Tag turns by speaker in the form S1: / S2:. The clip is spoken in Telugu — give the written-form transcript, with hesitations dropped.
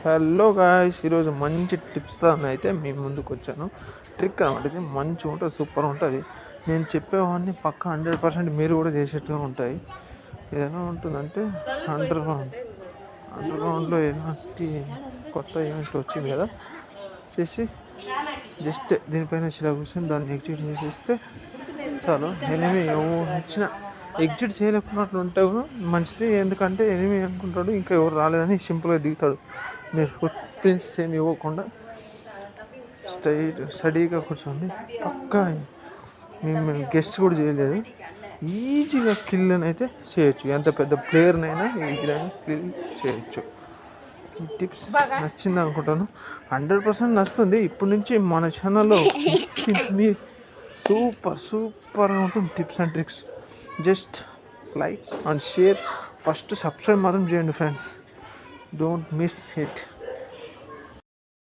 S1: హలో గాయ్స్, ఈరోజు మంచి టిప్స్తో అయితే మీ ముందుకు వచ్చాను. ట్రిక్ అనమాట. ఇది మంచిగా ఉంటుంది, సూపర్ ఉంటుంది. నేను చెప్పేవాడిని పక్క 100% మీరు కూడా చేసేట్టుగా ఉంటాయి. ఏదైనా ఉంటుందంటే అండర్ గ్రౌండ్లో ఎలాంటి కొత్త ఈవెంట్ వచ్చింది కదా, చేసి జస్ట్ దీనిపైన చిలా కూర్చొని దాన్ని ఎగ్జిట్ చేసేస్తే చాలు. ఎనిమి వచ్చిన ఎగ్జిట్ చేయలేకున్నట్లు ఉంటే కూడా మంచిది. ఎందుకంటే ఎనిమి అనుకుంటాడు ఇంకా ఎవరు రాలేదని సింపుల్గా దిగుతాడు. మీరు ఫుట్ ప్రింట్స్ ఏమి ఇవ్వకుండా స్టడీగా కూర్చోండి. పక్కా మేము గెస్ట్ కూడా చేయలేదు, ఈజీగా కిల్ అని అయితే చేయొచ్చు. ఎంత పెద్ద ప్లేయర్నైనా ఈజీగా కిల్ చేయొచ్చు. ఈ టిప్స్ నచ్చింది అనుకుంటాను. 100% నచ్చుతుంది. ఇప్పటి నుంచి మన ఛానల్లో మీ సూపర్గా ఉంటుంది tips and tricks. Just like and share. First subscribe మాత్రం చేయండి ఫ్రెండ్స్. Don't miss it.